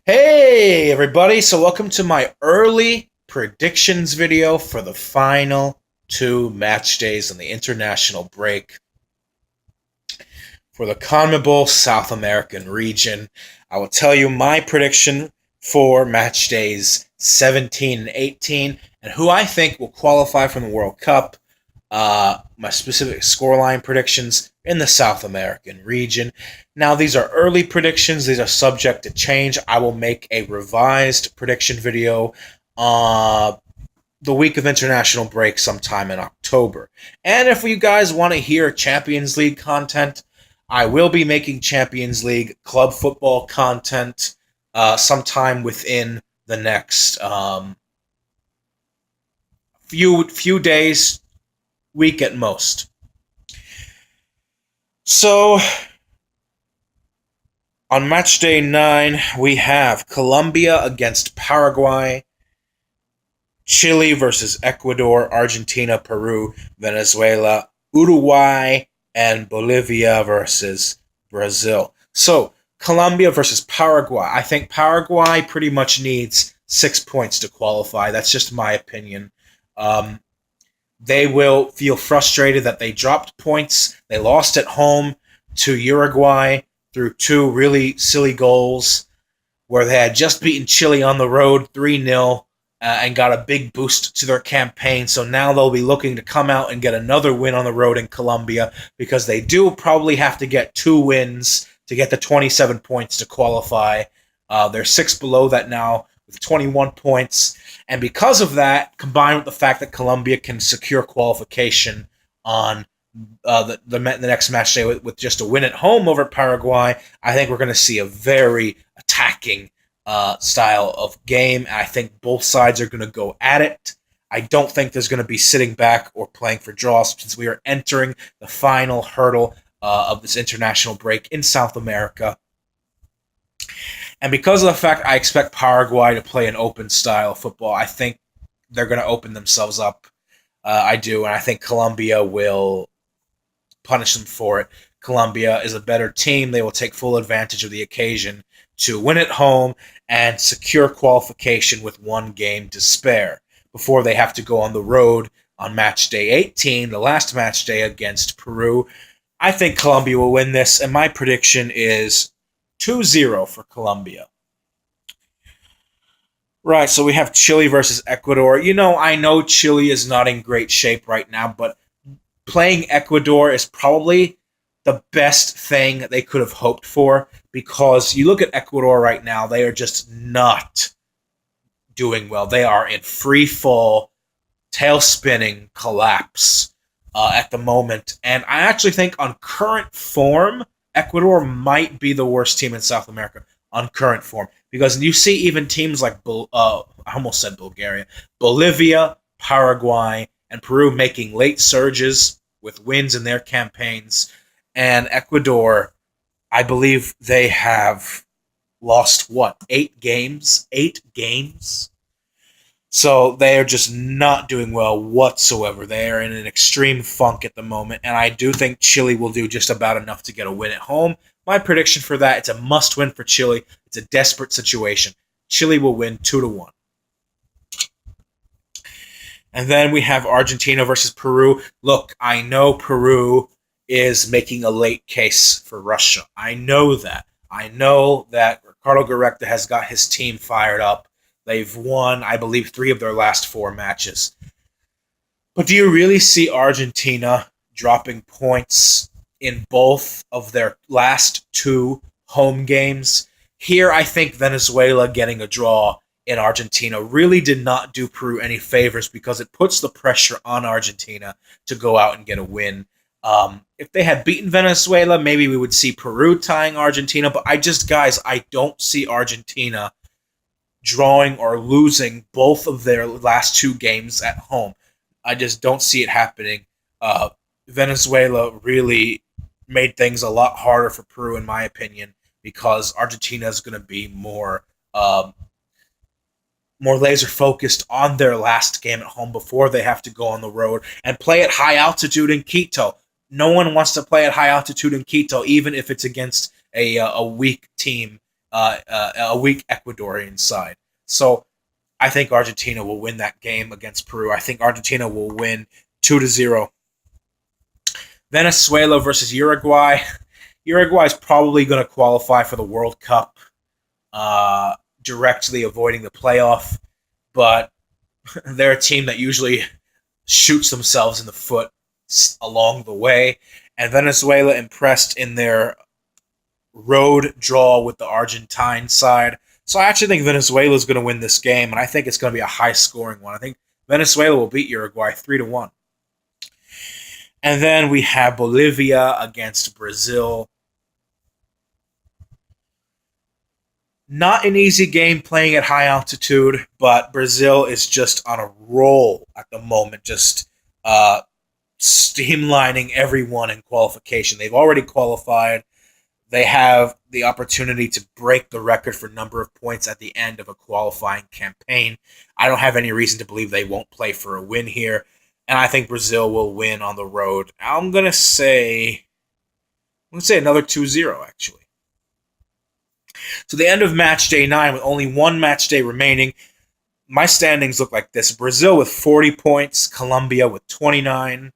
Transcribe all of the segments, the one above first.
Hey everybody, so welcome to my early predictions video for the final two match days on the international break for the CONMEBOL South American region. I will tell you my prediction for match days 17 and 18 and who I think will qualify from the World Cup. My specific scoreline predictions in the South American region. Now, these are early predictions. These are subject to change. I will make a revised prediction video the week of international break sometime in October. And if you guys want to hear Champions League content, I will be making Champions League club football content sometime within the next few days, week at most. So, on match day 9, we have Colombia against Paraguay, Chile versus Ecuador, Argentina, Peru, Venezuela, Uruguay, and Bolivia versus Brazil. So, Colombia versus Paraguay. I think Paraguay pretty much needs 6 points to qualify. That's just my opinion. They will feel frustrated that they dropped points. They lost at home to Uruguay through two really silly goals where they had just beaten Chile on the road 3-0 and got a big boost to their campaign. So now they'll be looking to come out and get another win on the road in Colombia because they do probably have to get 2 wins to get the 27 points to qualify. They're 6 below that now with 21 points. And because of that, combined with the fact that Colombia can secure qualification on the next match day with just a win at home over Paraguay, I think we're going to see a very attacking style of game. I think both sides are going to go at it. I don't think there's going to be sitting back or playing for draws since we are entering the final hurdle of this international break in South America. And because of the fact I expect Paraguay to play an open style of football, I think they're going to open themselves up. I do, and I think Colombia will punish them for it. Colombia is a better team. They will take full advantage of the occasion to win at home and secure qualification with 1 game to spare before they have to go on the road on match day 18, the last match day against Peru. I think Colombia will win this, and my prediction is 2-0 for Colombia. Right, so we have Chile versus Ecuador. I know Chile is not in great shape right now, but playing Ecuador is probably the best thing they could have hoped for because you look at Ecuador right now, they are just not doing well. They are in free fall, tail-spinning collapse at the moment. And I actually think on current form, Ecuador might be the worst team in South America on current form. Because you see even teams like, I almost said Bulgaria, Bolivia, Paraguay, and Peru making late surges with wins in their campaigns. And Ecuador, I believe they have lost, 8 games? 8 games? So they are just not doing well whatsoever. They are in an extreme funk at the moment, and I do think Chile will do just about enough to get a win at home. My prediction for that, it's a must-win for Chile. It's a desperate situation. Chile will win 2-1. And then we have Argentina versus Peru. Look, I know Peru is making a late case for Russia. I know that. I know that Ricardo Gareca has got his team fired up. They've won, I believe, 3 of their last 4 matches. But do you really see Argentina dropping points in both of their last 2 home games? Here, I think Venezuela getting a draw in Argentina really did not do Peru any favors because it puts the pressure on Argentina to go out and get a win. If they had beaten Venezuela, maybe we would see Peru tying Argentina. But I don't see Argentina drawing or losing both of their last 2 games at home. I just don't see it happening. Venezuela really made things a lot harder for Peru, in my opinion, because Argentina is going to be more laser focused on their last game at home before they have to go on the road and play at high altitude in Quito. No one wants to play at high altitude in Quito, even if it's against a weak team a weak Ecuadorian side. So I think Argentina will win that game against Peru. I think Argentina will win 2-0. Venezuela versus Uruguay. Uruguay is probably going to qualify for the World Cup, directly avoiding the playoff, but they're a team that usually shoots themselves in the foot along the way. And Venezuela impressed in their road draw with the Argentine side. So I actually think Venezuela is going to win this game, and I think it's going to be a high-scoring one. I think Venezuela will beat Uruguay 3-1. And then we have Bolivia against Brazil. Not an easy game playing at high altitude, but Brazil is just on a roll at the moment, just streamlining everyone in qualification. They've already qualified. They have the opportunity to break the record for number of points at the end of a qualifying campaign. I don't have any reason to believe they won't play for a win here, and I think Brazil will win on the road. I'm gonna say another 2-0 actually. So the end of match day 9 with only one match day remaining. My standings look like this: Brazil with 40 points, Colombia with 29,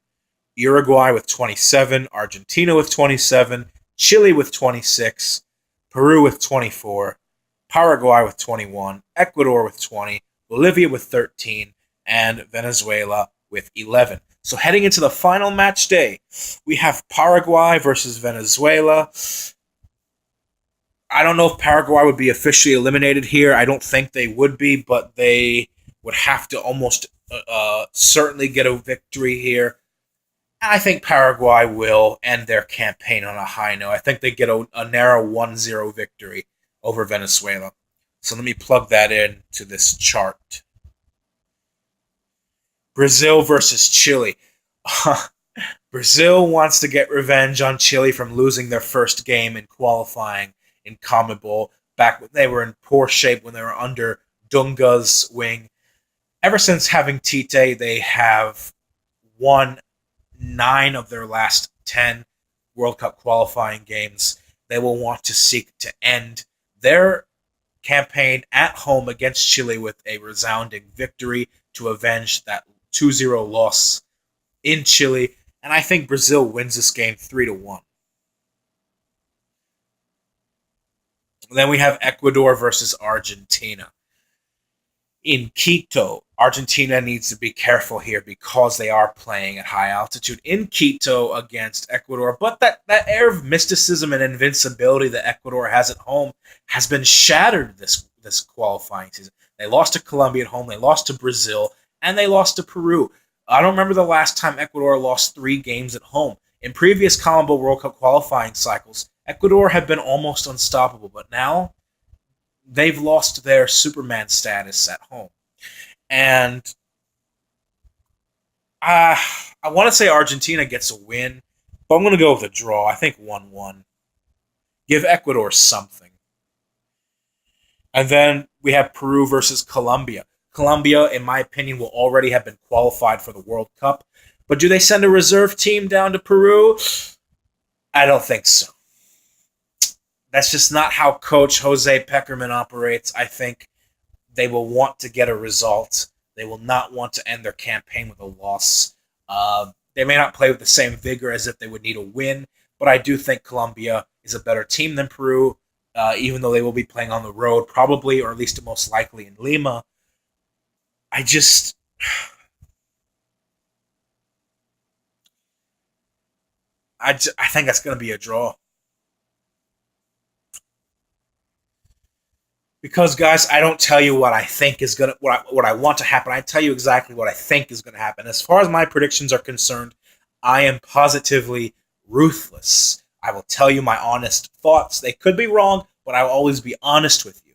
Uruguay with 27, Argentina with 27, Chile with 26, Peru with 24, Paraguay with 21, Ecuador with 20, Bolivia with 13, and Venezuela with 11. So heading into the final match day, we have Paraguay versus Venezuela. I don't know if Paraguay would be officially eliminated here. I don't think they would be, but they would have to almost certainly get a victory here. I think Paraguay will end their campaign on a high note. I think they get a narrow 1-0 victory over Venezuela. So let me plug that in to this chart. Brazil versus Chile. Brazil wants to get revenge on Chile from losing their first game in qualifying in CONMEBOL back when they were in poor shape, when they were under Dunga's wing. Ever since having Tite, they have won 9 of their last 10 World Cup qualifying games. They will want to seek to end their campaign at home against Chile with a resounding victory to avenge that 2-0 loss in Chile. And I think Brazil wins this game 3-1. Then we have Ecuador versus Argentina. In Quito, Argentina needs to be careful here because they are playing at high altitude in Quito against Ecuador. But that air of mysticism and invincibility that Ecuador has at home has been shattered this qualifying season. They lost to Colombia at home, they lost to Brazil, and they lost to Peru. I don't remember the last time Ecuador lost 3 games at home. In previous CONMEBOL World Cup qualifying cycles, Ecuador have been almost unstoppable, but now they've lost their Superman status at home. And I want to say Argentina gets a win, but I'm going to go with a draw. I think 1-1. Give Ecuador something. And then we have Peru versus Colombia. Colombia, in my opinion, will already have been qualified for the World Cup. But do they send a reserve team down to Peru? I don't think so. That's just not how Coach Jose Pekerman operates. I think they will want to get a result. They will not want to end their campaign with a loss. They may not play with the same vigor as if they would need a win, but I do think Colombia is a better team than Peru, even though they will be playing on the road, probably, or at least most likely in Lima. I think that's going to be a draw. Because, guys, I don't tell you what I think is gonna what I want to happen. I tell you exactly what I think is gonna happen. As far as my predictions are concerned, I am positively ruthless. I will tell you my honest thoughts. They could be wrong, but I will always be honest with you.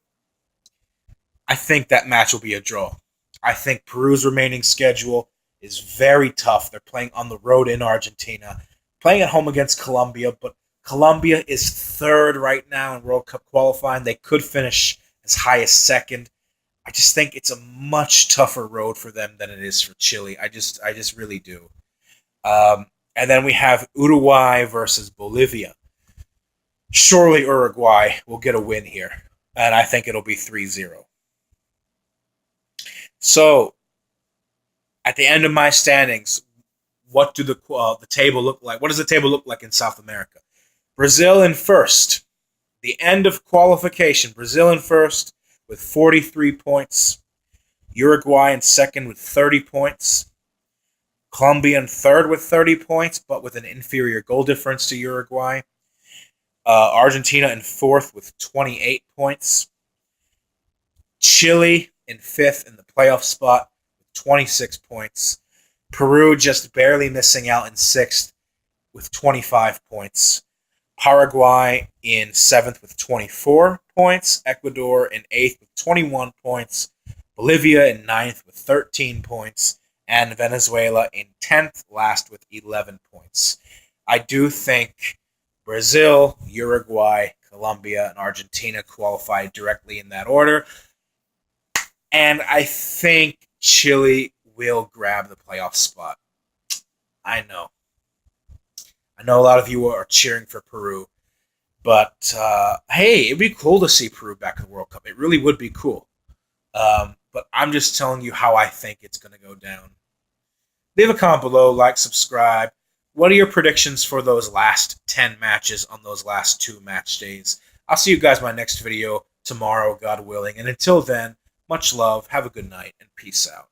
I think that match will be a draw. I think Peru's remaining schedule is very tough. They're playing on the road in Argentina, playing at home against Colombia, but Colombia is 3rd right now in World Cup qualifying. They could finish as high as 2nd. I just think it's a much tougher road for them than it is for Chile. I just really do. And then we have Uruguay versus Bolivia. Surely Uruguay will get a win here. and I think it'll be 3-0. So, at the end of my standings, what do the table look like? What does the table look like in South America? Brazil in first. The end of qualification. Brazil in first with 43 points. Uruguay in second with 30 points. Colombia in third with 30 points, but with an inferior goal difference to Uruguay. Argentina in fourth with 28 points. Chile in fifth in the playoff spot with 26 points. Peru just barely missing out in sixth with 25 points. Paraguay in seventh with 24 points. Ecuador in eighth with 21 points. Bolivia in ninth with 13 points. And Venezuela in 10th, last with 11 points. I do think Brazil, Uruguay, Colombia, and Argentina qualified directly in that order. And I think Chile will grab the playoff spot. I know. I know a lot of you are cheering for Peru. But, hey, it'd be cool to see Peru back in the World Cup. It really would be cool. But I'm just telling you how I think it's going to go down. Leave a comment below, like, subscribe. What are your predictions for those last 10 matches on those last 2 match days? I'll see you guys in my next video tomorrow, God willing. And until then, much love, have a good night, and peace out.